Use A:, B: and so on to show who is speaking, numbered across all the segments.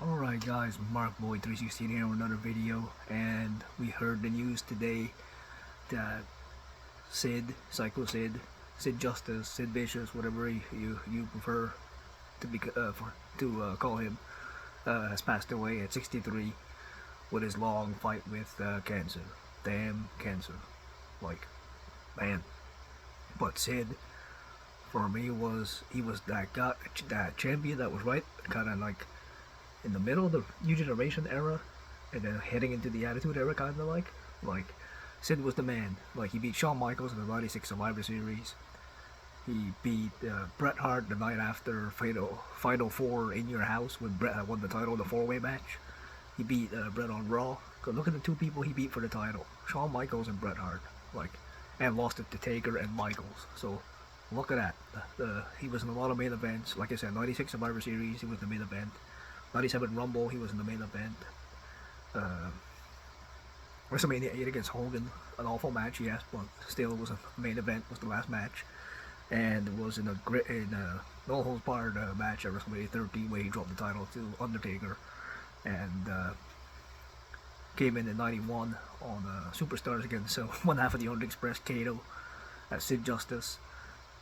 A: Alright guys, Mark Boy 316 here with another video, and we heard the news today that Sid Justice, Sid Vicious, whatever you prefer to call him, has passed away at 63 with his long fight with cancer. Damn cancer, like, man. But Sid, for me, he was that champion that was right, kind of like in the middle of the new generation era, and then heading into the attitude era, kind of like Sid was the man. Like, he beat Shawn Michaels in the '96 Survivor Series. He beat Bret Hart the night after Final Four in your house when Bret had won the title in the four-way match. He beat Bret on Raw. So look at the two people he beat for the title: Shawn Michaels and Bret Hart. Like, and lost it to Taker and Michaels. So look at that. He was in a lot of main events. Like I said, '96 Survivor Series, he was the main event. '97 Rumble, he was in the main event. Uh, WrestleMania 8 against Hogan, an awful match, yes, but still it was a main event, was the last match. And it was in a no holds barred match at WrestleMania 13 where he dropped the title to Undertaker, and came in '91 on Superstars against one half of the Undertaker Express, Kato, at Sid Justice,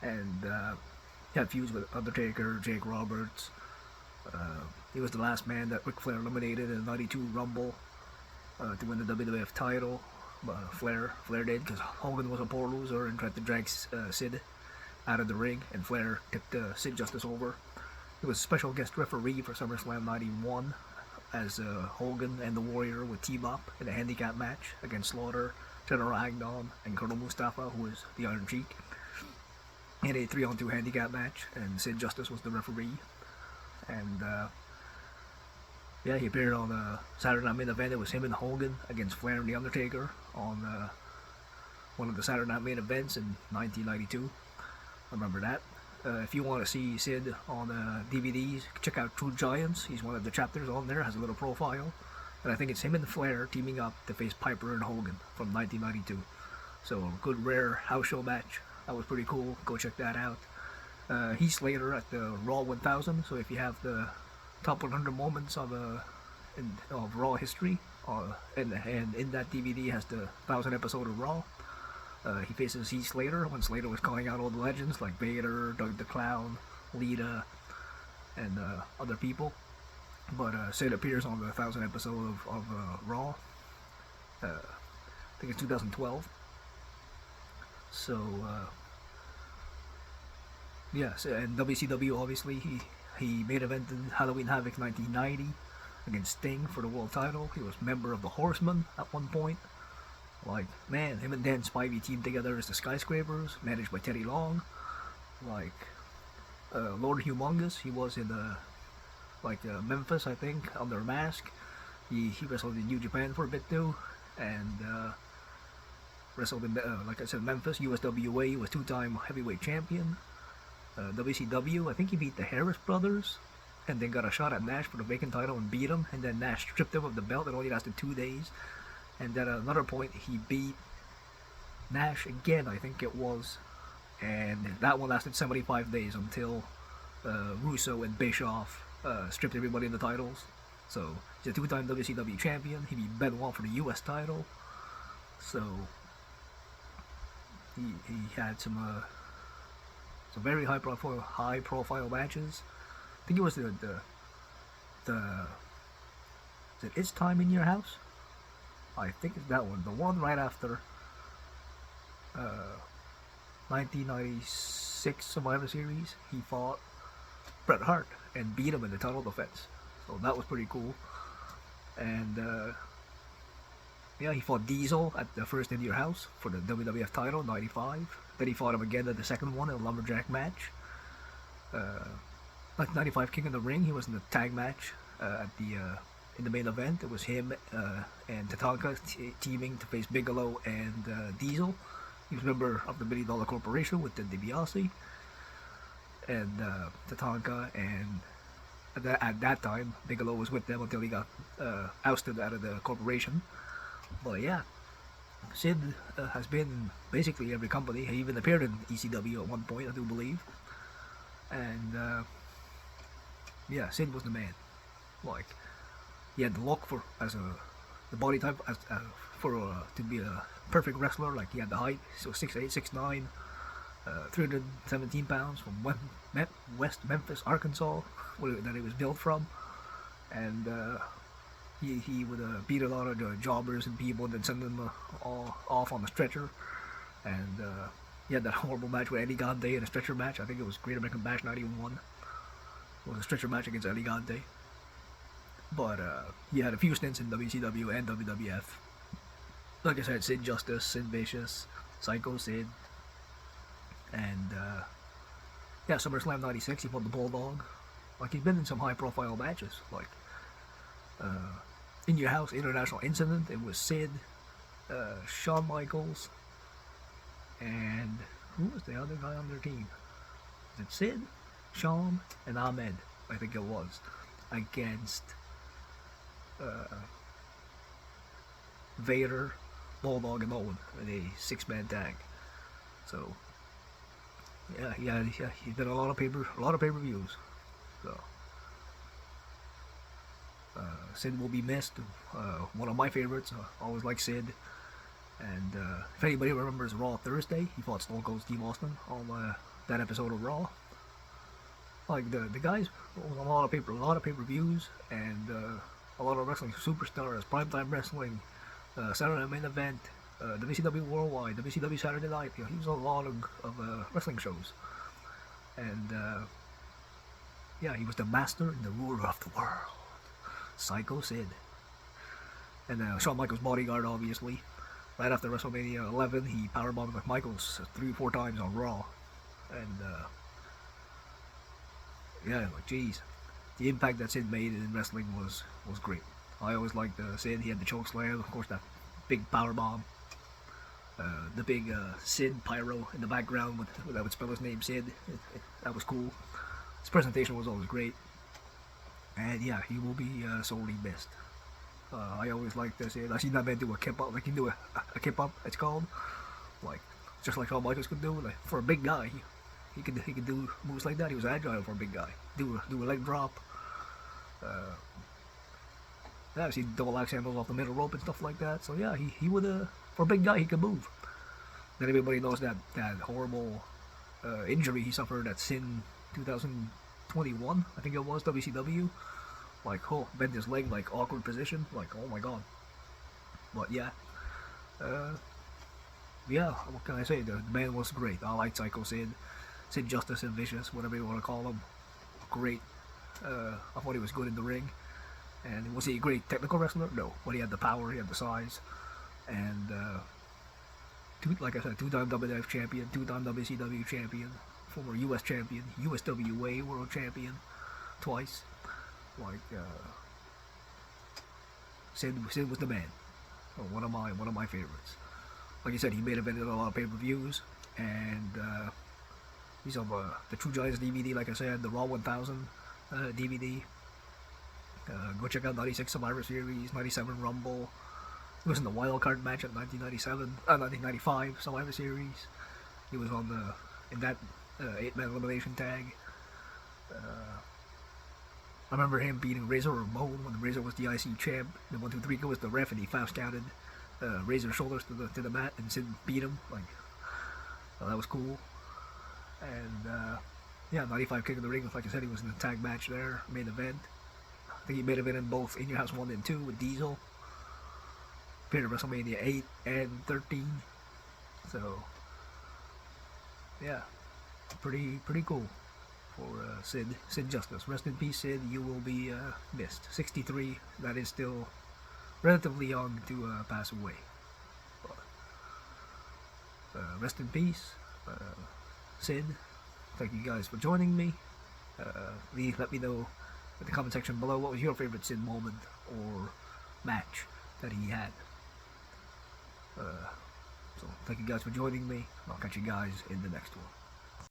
A: and he had feuds with Undertaker, Jake Roberts. He was the last man that Ric Flair eliminated in the '92 Rumble to win the WWF title. Flair did, because Hogan was a poor loser and tried to drag Sid out of the ring, and Flair tipped Sid Justice over. He was a special guest referee for SummerSlam '91, as Hogan and the Warrior would team up in a handicap match against Slaughter, General Agnon, and Colonel Mustafa, who was the Iron Sheik, in a 3-on-2 handicap match, and Sid Justice was the referee. And yeah, he appeared on the Saturday Night Main Event. It was him and Hogan against Flair and The Undertaker on one of the Saturday Night Main Events in 1992. I remember that. If you want to see Sid on DVDs, check out True Giants. He's one of the chapters on there, has a little profile. And I think it's him and Flair teaming up to face Piper and Hogan from 1992. So, a good rare house show match. That was pretty cool. Go check that out. Heath Slater at the Raw 1000. So if you have the top 100 moments of Raw history, and in that DVD has the 1000 episode of Raw. He faces Heath Slater when Slater was calling out all the legends like Vader, Doug the Clown, Lita, and other people. But Sid appears on the 1000 episode of Raw. I think it's 2012. So yes, and WCW, obviously he main evented Halloween Havoc 1990 against Sting for the world title. He was member of the Horsemen at one point. Like, man, him and Dan Spivey teamed together as the Skyscrapers, managed by Teddy Long. Like, Lord Humongous, he was in Memphis, I think, under a mask. He wrestled in New Japan for a bit too, and wrestled in, like I said, Memphis, USWA. He was two-time heavyweight champion. WCW, I think he beat the Harris brothers, and then got a shot at Nash for the vacant title and beat him, and then Nash stripped him of the belt. It only lasted 2 days. And then at another point, he beat Nash again, I think it was, and that one lasted 75 days until Russo and Bischoff stripped everybody in the titles. So he's a two-time WCW champion. He beat Benoit for the U.S. title. So he had some very high profile matches. I think it was the is it It's Time in Your House? I think it's that one. The one right after 1996 Survivor Series, he fought Bret Hart and beat him in the title defense. So that was pretty cool. And yeah, he fought Diesel at the first In Your House for the WWF title, '95. Then he fought him again at the second one in a lumberjack match. Like '95 King of the Ring, he was in the tag match in the main event. It was him and Tatanka teaming to face Bigelow and Diesel. He was a member of the $1 Million Corporation with Ted DiBiase. And Tatanka, and at that time, Bigelow was with them until he got ousted out of the corporation. But yeah, Sid has been basically every company. He even appeared in ECW at one point, I do believe. And yeah, Sid was the man. Like, he had the look for the body type as for to be a perfect wrestler. Like, he had the height, so 6'8", 6'9", 317 pounds from West Memphis, Arkansas, that he was built from, and he would beat a lot of jobbers and people, and then send them all off on the stretcher. And he had that horrible match with Eddie Gante in a stretcher match. I think it was Great American Bash 91. It was a stretcher match against Eddie Gante. But he had a few stints in WCW and WWF. Like I said, Sid Justice, Sid Vicious, Psycho Sid. And yeah, SummerSlam 96, he fought the Bulldog. Like, he's been in some high profile matches. Like In Your House International Incident, it was Sid, Shawn Michaels, and who was the other guy on their team? Was it Sid, Shawn, and Ahmed? I think it was, against Vader, Bulldog, and Owen in a 6-man tag. So yeah, he's been a lot of pay-per-views. So Sid will be missed. One of my favorites. Always like Sid. And if anybody remembers Raw Thursday, he fought Stone Cold Steve Austin on that episode of Raw. Like, the guys on a lot of pay-per-views, and a lot of wrestling superstars, primetime wrestling, Saturday Night Main Event, WCW Worldwide, WCW Saturday Night. You know, he was on a lot of wrestling shows, and yeah, he was the master and the ruler of the world, Psycho Sid. And Shawn Michaels' bodyguard, obviously. Right after WrestleMania 11, he powerbombed Michaels 3 or 4 times on Raw, and yeah, like, jeez, the impact that Sid made in wrestling was great. I always liked Sid. He had the choke slam, of course, that big power bomb, the big Sid pyro in the background that would spell his name Sid. That was cool. His presentation was always great, and yeah, he will be sorely missed. I always liked Sid. I seen that man do a kip up, like, he can do a kip up, it's called, like, just like Shawn Michaels could do. Like, for a big guy, he could do moves like that. He was agile for a big guy. Do a leg drop. Yeah, I've seen double axe handles off the middle rope and stuff like that. So yeah, he would for a big guy, he could move. Then everybody knows that horrible injury he suffered at Sin 2021, I think it was, WCW. Like, oh, bent his leg, like, awkward position. Like, oh my god. But yeah, yeah, what can I say? The man was great. I liked Psycho Sid, Sid Justice, and Vicious, whatever you want to call him. Great. I thought he was good in the ring. And was he a great technical wrestler? No, but he had the power, he had the size, and like I said, 2-time WWF champion, 2-time WCW champion, former US champion, USWA world champion, twice. Like, Sid was the man. One of my favorites. Like I said, he made a lot of pay-per-views, and he's on the True Giants DVD. Like I said, the Raw 1000 DVD. Go check out 96 Survivor Series, 97 Rumble. He was in the wild card match at 1995 Survivor Series. He was in that 8-man elimination tag. I remember him beating Razor Ramon when Razor was the IC champ. The 1, 2, 3 was the ref, and he fast counted Razor's shoulders to the mat, and Sid beat him. Like, that was cool. And yeah, 95 King of the Ring. Like I said, he was in the tag match there, main event. I think he made a event in both In Your House 1 and 2 with Diesel. Appeared at WrestleMania 8 and 13. So yeah, pretty cool for Sid Justice. Rest in peace, Sid. You will be missed. 63. That is still relatively young to pass away. But, rest in peace, Sid. Thank you guys for joining me. Let me know in the comment section below what was your favorite Sid moment or match that he had. So thank you guys for joining me. I'll catch you guys in the next one.